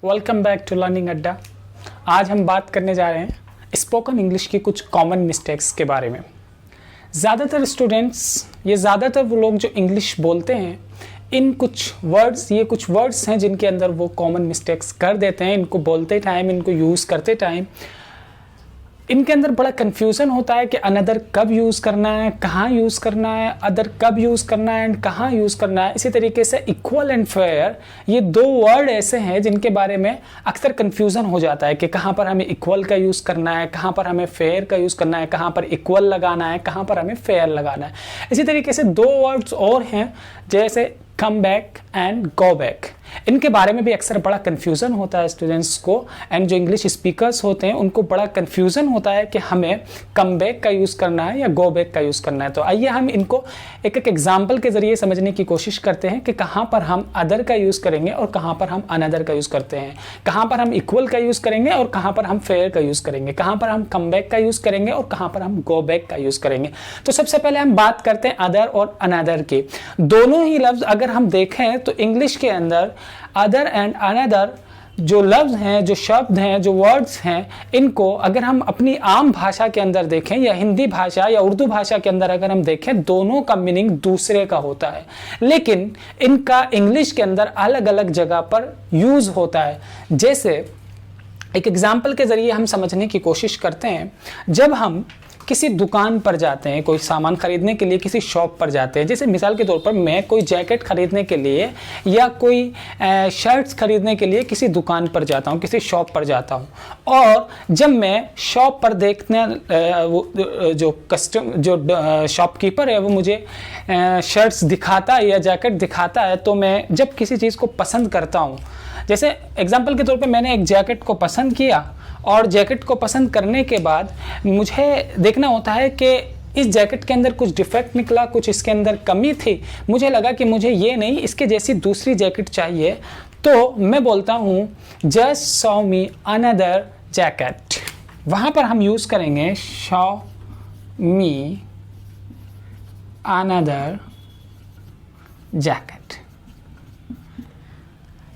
Welcome back to learning अड्डा। आज हम बात करने जा रहे हैं स्पोकन इंग्लिश की कुछ कॉमन मिस्टेक्स के बारे में। ज़्यादातर स्टूडेंट्स, ये ज़्यादातर वो लोग जो इंग्लिश बोलते हैं, इन कुछ वर्ड्स हैं जिनके अंदर वो कॉमन मिस्टेक्स कर देते हैं। इनको बोलते टाइम, इनको यूज़ करते टाइम इनके अंदर बड़ा कन्फ्यूज़न होता है कि अनदर कब यूज़ करना है, कहाँ यूज़ करना है, अदर कब यूज़ करना है एंड कहाँ यूज़ करना है। इसी तरीके से इक्वल एंड फेयर, ये दो वर्ड ऐसे हैं जिनके बारे में अक्सर कन्फ्यूज़न हो जाता है कि कहाँ पर हमें इक्वल का यूज़ करना है, कहाँ पर हमें फेयर का यूज़ करना है, कहाँ पर इक्वल लगाना है, कहाँ पर हमें फेयर लगाना है। इसी तरीके से दो वर्ड्स और हैं जैसे come back and go back. इनके बारे में भी अक्सर बड़ा कन्फ्यूज़न होता है स्टूडेंट्स को, एंड जो इंग्लिश स्पीकर्स होते हैं उनको बड़ा कन्फ्यूज़न होता है कि हमें कम बैक का यूज़ करना है या गो बैक का यूज़ करना है। तो आइए हम इनको एक एक एग्जाम्पल के ज़रिए समझने की कोशिश करते हैं कि कहाँ पर हम अदर का यूज़ करेंगे और कहाँ पर हम अनदर का यूज़ करते हैं, कहाँ पर हम इक्वल का यूज़ करेंगे और कहाँ पर हम फेयर का यूज़ करेंगे, कहाँ पर हम कम बैक का यूज़ करेंगे और कहाँ पर हम गो बैक का यूज़ करेंगे। तो सबसे पहले हम बात करते हैं अदर और अनदर की। दोनों ही लफ्ज़ अगर हम देखें तो इंग्लिश के अंदर अदर एंड अनदर जो लफ्ज़ हैं, जो शब्द हैं, जो वर्ड्स हैं, इनको अगर हम अपनी आम भाषा के अंदर देखें या हिंदी भाषा या उर्दू भाषा के अंदर अगर हम देखें, दोनों का मीनिंग दूसरे का होता है, लेकिन इनका इंग्लिश के अंदर अलग अलग जगह पर यूज़ होता है। जैसे एक एग्जाम्पल के ज़रिए हम समझने की कोशिश करते हैं। जब हम किसी दुकान पर जाते हैं, कोई सामान खरीदने के लिए किसी शॉप पर जाते हैं, जैसे मिसाल के तौर पर मैं कोई जैकेट खरीदने के लिए या कोई शर्ट्स खरीदने के लिए किसी दुकान पर जाता हूँ, किसी शॉप पर जाता हूँ, और जब मैं शॉप पर देखने जो शॉपकीपर है वो मुझे शर्ट्स दिखाता है या जैकेट दिखाता है, तो मैं जब किसी चीज़ को पसंद करता हूँ, जैसे एग्जाम्पल के तौर पे मैंने एक जैकेट को पसंद किया और जैकेट को पसंद करने के बाद मुझे देखना होता है कि इस जैकेट के अंदर कुछ डिफेक्ट निकला, कुछ इसके अंदर कमी थी, मुझे लगा कि मुझे ये नहीं, इसके जैसी दूसरी जैकेट चाहिए, तो मैं बोलता हूँ just show me another jacket. वहाँ पर हम यूज़ करेंगे शो मी अनदर जैकेट।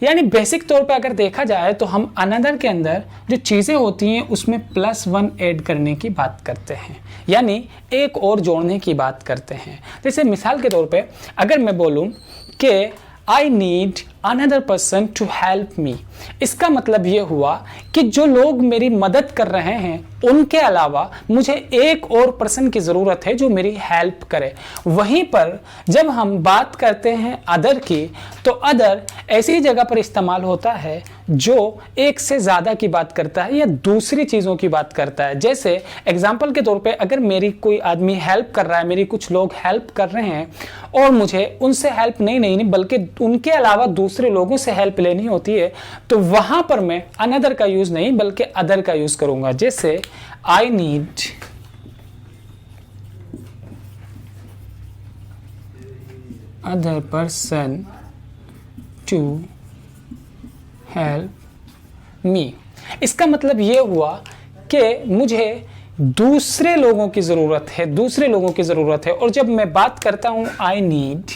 यानी बेसिक तौर पे अगर देखा जाए तो हम अनदर के अंदर जो चीज़ें होती हैं उसमें +1 ऐड करने की बात करते हैं, यानी एक और जोड़ने की बात करते हैं। जैसे मिसाल के तौर पे अगर मैं बोलूँ कि I need another person to help me, इसका मतलब ये हुआ कि जो लोग मेरी मदद कर रहे हैं उनके अलावा मुझे एक और पर्सन की ज़रूरत है जो मेरी हेल्प करे। वहीं पर जब हम बात करते हैं अदर की, तो अदर ऐसी जगह पर इस्तेमाल होता है जो एक से ज़्यादा की बात करता है या दूसरी चीज़ों की बात करता है। जैसे एग्जाम्पल के तौर पे अगर मेरी कोई आदमी हेल्प कर रहा है, मेरी कुछ लोग हेल्प कर रहे हैं और मुझे उनसे हेल्प नहीं बल्कि उनके अलावा दूसरे लोगों से हेल्प लेनी होती है, तो वहाँ पर मैं अनदर का यूज़ नहीं बल्कि अदर का यूज़ करूँगा। जैसे I need other person to help me. इसका मतलब ये हुआ कि मुझे दूसरे लोगों की ज़रूरत है, दूसरे लोगों की ज़रूरत है। और जब मैं बात करता हूँ I need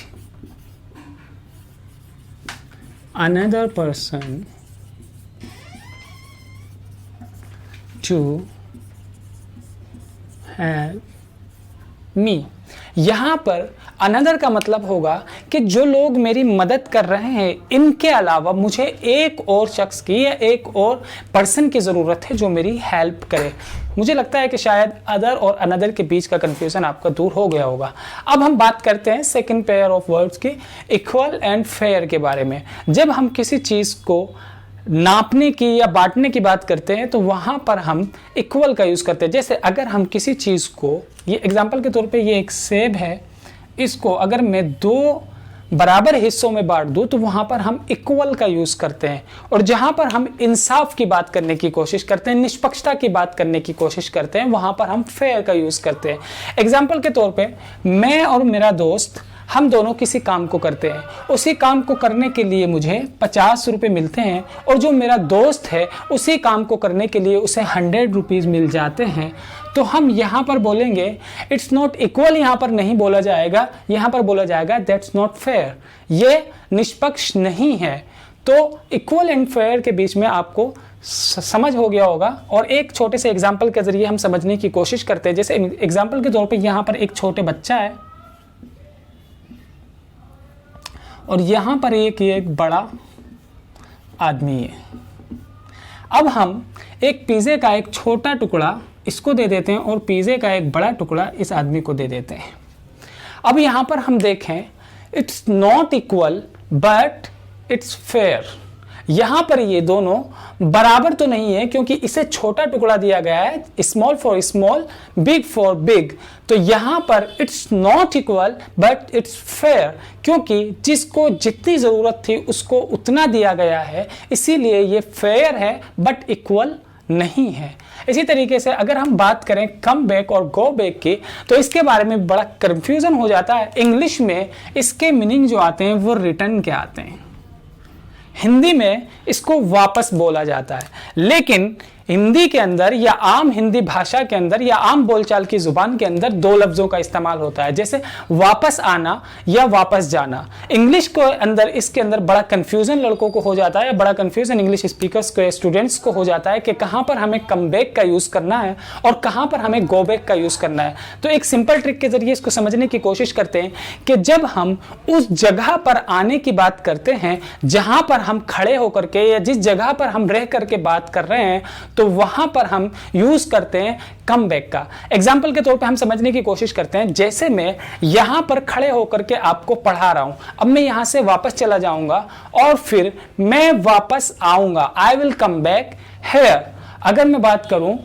another person to help me, यहाँ पर अनदर का मतलब होगा कि जो लोग मेरी मदद कर रहे हैं इनके अलावा मुझे एक और शख्स की या एक और पर्सन की ज़रूरत है जो मेरी हेल्प करे। मुझे लगता है कि शायद अदर और अनदर के बीच का कन्फ्यूज़न आपका दूर हो गया होगा। अब हम बात करते हैं सेकंड पेयर ऑफ वर्ड्स की, इक्वल एंड फेयर के बारे में। जब हम किसी चीज़ को नापने की या बांटने की बात करते हैं तो वहाँ पर हम इक्वल का यूज़ करते हैं। जैसे अगर हम किसी चीज़ को, ये एग्जाम्पल के तौर पे ये एक सेब है, इसको अगर मैं 2 बराबर हिस्सों में बांट दूं तो वहाँ पर हम इक्वल का यूज़ करते हैं। और जहाँ पर हम इंसाफ की बात करने की कोशिश करते हैं, निष्पक्षता की बात करने की कोशिश करते हैं, वहाँ पर हम फेयर का यूज़ करते हैं। एग्जाम्पल के तौर पे मैं और मेरा दोस्त, हम दोनों किसी काम को करते हैं, उसी काम को करने के लिए मुझे 50 रुपये मिलते हैं और जो मेरा दोस्त है उसी काम को करने के लिए उसे 100 रुपीज़ मिल जाते हैं। तो हम यहाँ पर बोलेंगे इट्स नॉट इक्वल, यहाँ पर नहीं बोला जाएगा, यहाँ पर बोला जाएगा दैट्स नॉट फेयर, ये निष्पक्ष नहीं है। तो इक्वल एंड फेयर के बीच में आपको समझ हो गया होगा। और एक छोटे से एग्जाम्पल के जरिए हम समझने की कोशिश करते हैं। जैसे एग्जाम्पल के तौर पे यहाँ पर एक छोटे बच्चा है और यहाँ पर एक बड़ा आदमी है। अब हम एक पिज़्ज़े का एक छोटा टुकड़ा इसको दे देते हैं और पिज़्ज़े का एक बड़ा टुकड़ा इस आदमी को दे देते हैं। अब यहाँ पर हम देखें, it's not equal but it's fair. यहाँ पर ये दोनों बराबर तो नहीं है क्योंकि इसे छोटा टुकड़ा दिया गया है, small for small, big for big. तो यहाँ पर it's not equal but it's fair, क्योंकि जिसको जितनी ज़रूरत थी उसको उतना दिया गया है, इसीलिए ये फेयर है बट इक्वल नहीं है। इसी तरीके से अगर हम बात करें कम बैक और गो बैक की, तो इसके बारे में बड़ा कंफ्यूजन हो जाता है। इंग्लिश में इसके मीनिंग जो आते हैं वो रिटर्न के आते हैं, हिंदी में इसको वापस बोला जाता है। लेकिन हिंदी के अंदर या आम हिंदी भाषा के अंदर या आम बोलचाल की जुबान के अंदर दो लफ्जों का इस्तेमाल होता है, जैसे वापस आना या वापस जाना। इंग्लिश को अंदर इसके अंदर बड़ा कंफ्यूजन लड़कों को हो जाता है, बड़ा कंफ्यूजन इंग्लिश स्पीकर्स को, स्टूडेंट्स को हो जाता है कि कहां पर हमें कम बैक का यूज करना है और कहां पर हमें गो बैक का यूज करना है। तो एक सिंपल ट्रिक के जरिए इसको समझने की कोशिश करते हैं कि जब हम उस जगह पर आने की बात करते हैं जहां पर हम खड़े होकर के या जिस जगह पर हम रह करके बात कर रहे हैं, तो वहां पर हम यूज करते हैं कम बैक का। एग्जाम्पल के तौर पे हम समझने की कोशिश करते हैं, जैसे मैं यहां पर खड़े होकर के आपको पढ़ा रहा हूं, अब मैं यहां से वापस चला जाऊंगा और फिर मैं वापस आऊंगा, I will come back here. अगर मैं बात करूं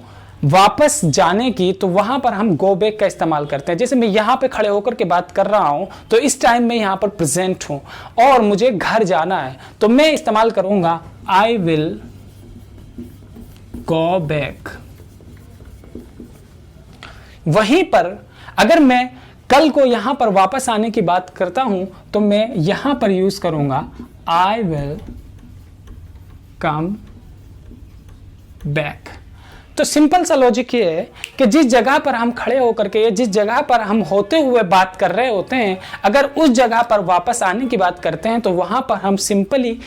वापस जाने की, तो वहां पर हम गो बैक का इस्तेमाल करते हैं। जैसे मैं यहां पे खड़े होकर के बात कर रहा हूं, तो इस टाइम में यहां पर प्रेजेंट हूं और मुझे घर जाना है, तो मैं इस्तेमाल करूंगा आई विल गो बैक। वहीं पर अगर मैं कल को यहां पर वापस आने की बात करता हूं, तो मैं यहां पर यूज करूंगा आई विल कम बैक। तो सिंपल सा लॉजिक ये है कि जिस जगह पर हम खड़े होकर के या जिस जगह पर हम होते हुए बात कर रहे होते हैं, अगर उस जगह पर वापस आने की बात करते हैं, तो वहां पर हम सिंपली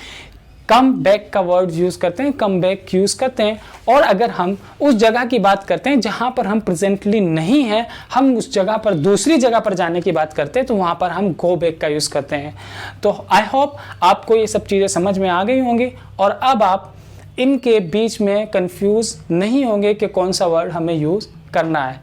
कम बैक का वर्ड यूज करते हैं, कम बैक यूज करते हैं। और अगर हम उस जगह की बात करते हैं जहां पर हम प्रेजेंटली नहीं है, हम उस जगह पर दूसरी जगह पर जाने की बात करते हैं, तो वहां पर हम गो बैक का यूज करते हैं। तो आई होप आपको ये सब चीजें समझ में आ गई होंगी और अब आप इनके बीच में कंफ्यूज नहीं होंगे कि कौन सा वर्ड हमें यूज करना है।